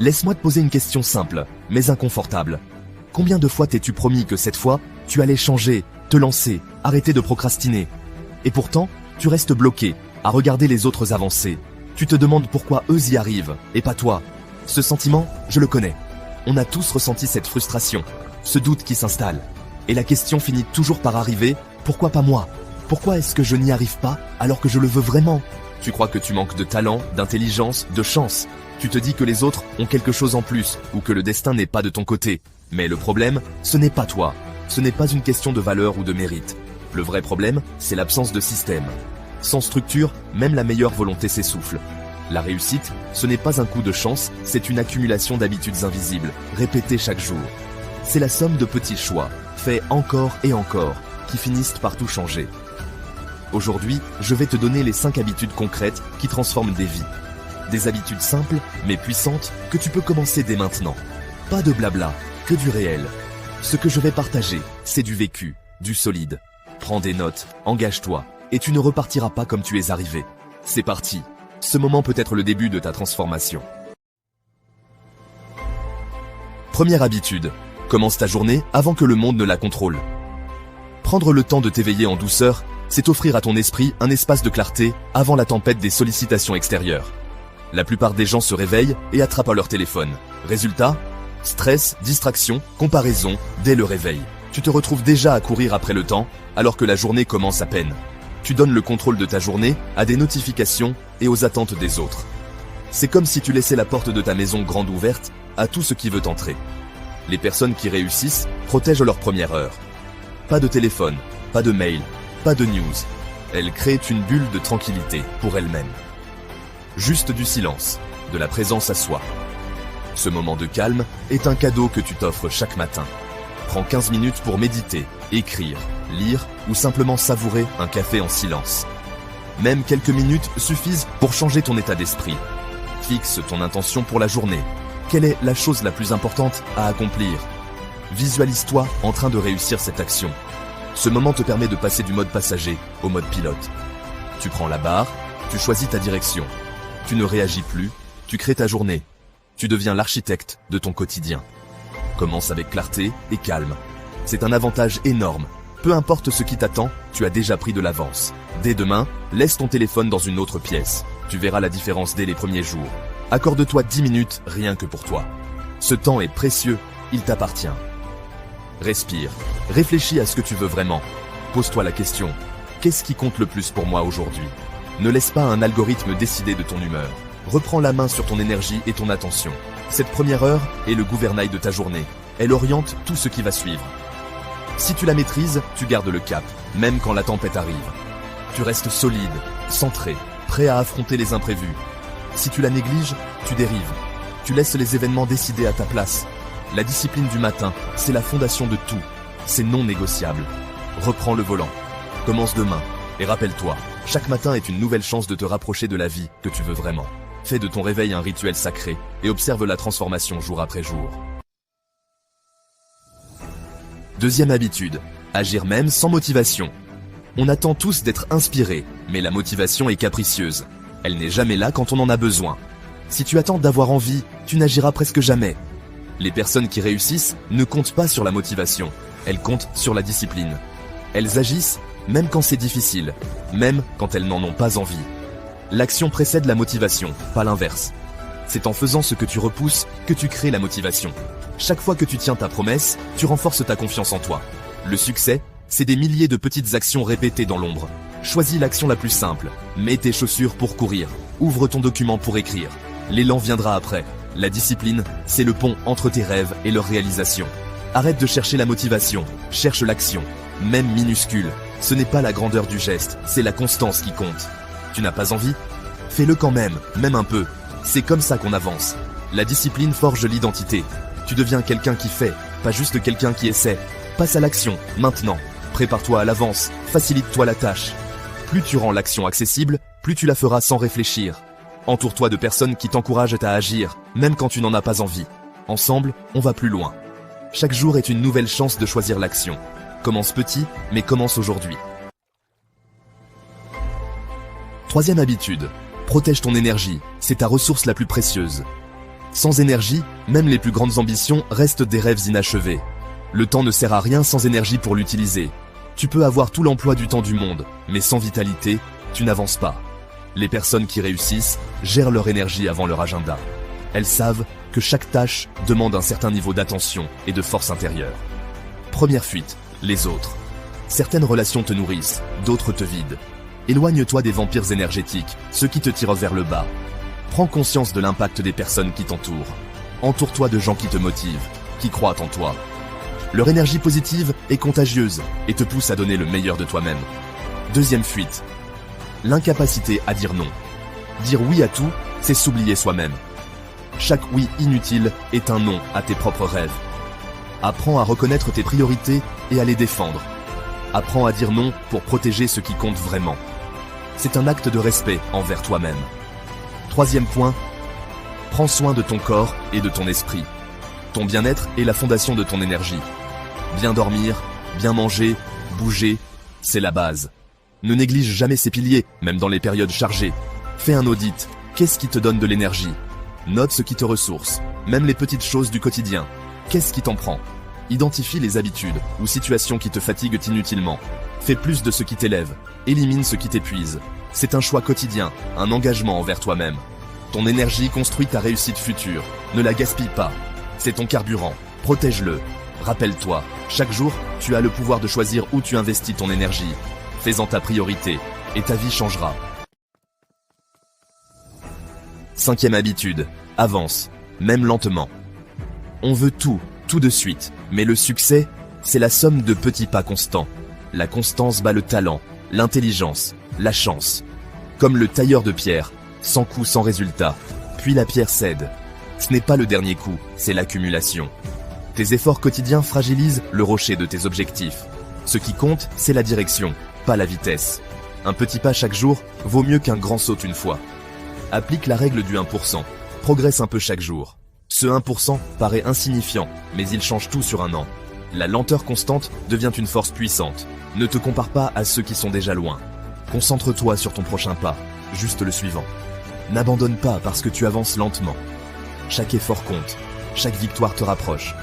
Laisse-moi te poser une question simple, mais inconfortable. Combien de fois t'es-tu promis que cette fois, tu allais changer, te lancer, arrêter de procrastiner? Et pourtant, tu restes bloqué, à regarder les autres avancer. Tu te demandes pourquoi eux y arrivent, et pas toi. Ce sentiment, je le connais. On a tous ressenti cette frustration, ce doute qui s'installe. Et la question finit toujours par arriver, pourquoi pas moi? Pourquoi est-ce que je n'y arrive pas alors que je le veux vraiment? Tu crois que tu manques de talent, d'intelligence, de chance. Tu te dis que les autres ont quelque chose en plus, ou que le destin n'est pas de ton côté. Mais le problème, ce n'est pas toi. Ce n'est pas une question de valeur ou de mérite. Le vrai problème, c'est l'absence de système. Sans structure, même la meilleure volonté s'essouffle. La réussite, ce n'est pas un coup de chance, c'est une accumulation d'habitudes invisibles, répétées chaque jour. C'est la somme de petits choix, faits encore et encore, qui finissent par tout changer. Aujourd'hui, je vais te donner les 5 habitudes concrètes qui transforment des vies. Des habitudes simples, mais puissantes, que tu peux commencer dès maintenant. Pas de blabla, que du réel. Ce que je vais partager, c'est du vécu, du solide. Prends des notes, engage-toi, et tu ne repartiras pas comme tu es arrivé. C'est parti. Ce moment peut être le début de ta transformation. Première habitude. Commence ta journée avant que le monde ne la contrôle. Prendre le temps de t'éveiller en douceur, c'est offrir à ton esprit un espace de clarté avant la tempête des sollicitations extérieures. La plupart des gens se réveillent et attrapent leur téléphone. Résultat, stress, distraction, comparaison, dès le réveil. Tu te retrouves déjà à courir après le temps, alors que la journée commence à peine. Tu donnes le contrôle de ta journée à des notifications et aux attentes des autres. C'est comme si tu laissais la porte de ta maison grande ouverte à tout ce qui veut entrer. Les personnes qui réussissent protègent leur première heure. Pas de téléphone, pas de mail, pas de news. Elles créent une bulle de tranquillité pour elles-mêmes. Juste du silence, de la présence à soi. Ce moment de calme est un cadeau que tu t'offres chaque matin. Prends 15 minutes pour méditer, écrire, lire ou simplement savourer un café en silence. Même quelques minutes suffisent pour changer ton état d'esprit. Fixe ton intention pour la journée. Quelle est la chose la plus importante à accomplir? Visualise-toi en train de réussir cette action. Ce moment te permet de passer du mode passager au mode pilote. Tu prends la barre, tu choisis ta direction. Tu ne réagis plus, tu crées ta journée. Tu deviens l'architecte de ton quotidien. Commence avec clarté et calme. C'est un avantage énorme. Peu importe ce qui t'attend, tu as déjà pris de l'avance. Dès demain, laisse ton téléphone dans une autre pièce. Tu verras la différence dès les premiers jours. Accorde-toi 10 minutes rien que pour toi. Ce temps est précieux, il t'appartient. Respire. Réfléchis à ce que tu veux vraiment. Pose-toi la question. Qu'est-ce qui compte le plus pour moi aujourd'hui? Ne laisse pas un algorithme décider de ton humeur. Reprends la main sur ton énergie et ton attention. Cette première heure est le gouvernail de ta journée. Elle oriente tout ce qui va suivre. Si tu la maîtrises, tu gardes le cap, même quand la tempête arrive. Tu restes solide, centré, prêt à affronter les imprévus. Si tu la négliges, tu dérives. Tu laisses les événements décider à ta place. La discipline du matin, c'est la fondation de tout. C'est non négociable. Reprends le volant. Commence demain. Et rappelle-toi, chaque matin est une nouvelle chance de te rapprocher de la vie que tu veux vraiment. Fais de ton réveil un rituel sacré et observe la transformation jour après jour. Deuxième habitude, agir même sans motivation. On attend tous d'être inspirés, mais la motivation est capricieuse. Elle n'est jamais là quand on en a besoin. Si tu attends d'avoir envie, tu n'agiras presque jamais. Les personnes qui réussissent ne comptent pas sur la motivation, elles comptent sur la discipline. Elles agissent même quand c'est difficile, même quand elles n'en ont pas envie. L'action précède la motivation, pas l'inverse. C'est en faisant ce que tu repousses que tu crées la motivation. Chaque fois que tu tiens ta promesse, tu renforces ta confiance en toi. Le succès, c'est des milliers de petites actions répétées dans l'ombre. Choisis l'action la plus simple. Mets tes chaussures pour courir. Ouvre ton document pour écrire. L'élan viendra après. La discipline, c'est le pont entre tes rêves et leur réalisation. Arrête de chercher la motivation, cherche l'action. Même minuscule, ce n'est pas la grandeur du geste, c'est la constance qui compte. Tu n'as pas envie? Fais-le quand même un peu. C'est comme ça qu'on avance. La discipline forge l'identité. Tu deviens quelqu'un qui fait, pas juste quelqu'un qui essaie. Passe à l'action, maintenant. Prépare-toi à l'avance, facilite-toi la tâche. Plus tu rends l'action accessible, plus tu la feras sans réfléchir. Entoure-toi de personnes qui t'encouragent à agir, même quand tu n'en as pas envie. Ensemble, on va plus loin. Chaque jour est une nouvelle chance de choisir l'action. Commence petit, mais commence aujourd'hui. Troisième habitude, protège ton énergie, c'est ta ressource la plus précieuse. Sans énergie, même les plus grandes ambitions restent des rêves inachevés. Le temps ne sert à rien sans énergie pour l'utiliser. Tu peux avoir tout l'emploi du temps du monde, mais sans vitalité, tu n'avances pas. Les personnes qui réussissent gèrent leur énergie avant leur agenda. Elles savent que chaque tâche demande un certain niveau d'attention et de force intérieure. Première fuite, les autres. Certaines relations te nourrissent, d'autres te vident. Éloigne-toi des vampires énergétiques, ceux qui te tirent vers le bas. Prends conscience de l'impact des personnes qui t'entourent. Entoure-toi de gens qui te motivent, qui croient en toi. Leur énergie positive est contagieuse et te pousse à donner le meilleur de toi-même. Deuxième fuite. L'incapacité à dire non. Dire oui à tout, c'est s'oublier soi-même. Chaque oui inutile est un non à tes propres rêves. Apprends à reconnaître tes priorités et à les défendre. Apprends à dire non pour protéger ce qui compte vraiment. C'est un acte de respect envers toi-même. Troisième point, prends soin de ton corps et de ton esprit. Ton bien-être est la fondation de ton énergie. Bien dormir, bien manger, bouger, c'est la base. Ne néglige jamais ces piliers, même dans les périodes chargées. Fais un audit. Qu'est-ce qui te donne de l'énergie? Note ce qui te ressource, même les petites choses du quotidien. Qu'est-ce qui t'en prend? Identifie les habitudes ou situations qui te fatiguent inutilement. Fais plus de ce qui t'élève. Élimine ce qui t'épuise. C'est un choix quotidien, un engagement envers toi-même. Ton énergie construit ta réussite future. Ne la gaspille pas. C'est ton carburant. Protège-le. Rappelle-toi, chaque jour, tu as le pouvoir de choisir où tu investis ton énergie. Fais-en ta priorité, et ta vie changera. Cinquième habitude, avance, même lentement. On veut tout de suite, mais le succès, c'est la somme de petits pas constants. La constance bat le talent, l'intelligence, la chance. Comme le tailleur de pierre, sans coup, sans résultat, puis la pierre cède. Ce n'est pas le dernier coup, c'est l'accumulation. Tes efforts quotidiens fragilisent le rocher de tes objectifs. Ce qui compte, c'est la direction, pas la vitesse. Un petit pas chaque jour vaut mieux qu'un grand saut une fois. Applique la règle du 1%. Progresse un peu chaque jour. Ce 1% paraît insignifiant, mais il change tout sur un an. La lenteur constante devient une force puissante. Ne te compare pas à ceux qui sont déjà loin. Concentre-toi sur ton prochain pas, juste le suivant. N'abandonne pas parce que tu avances lentement. Chaque effort compte, chaque victoire te rapproche.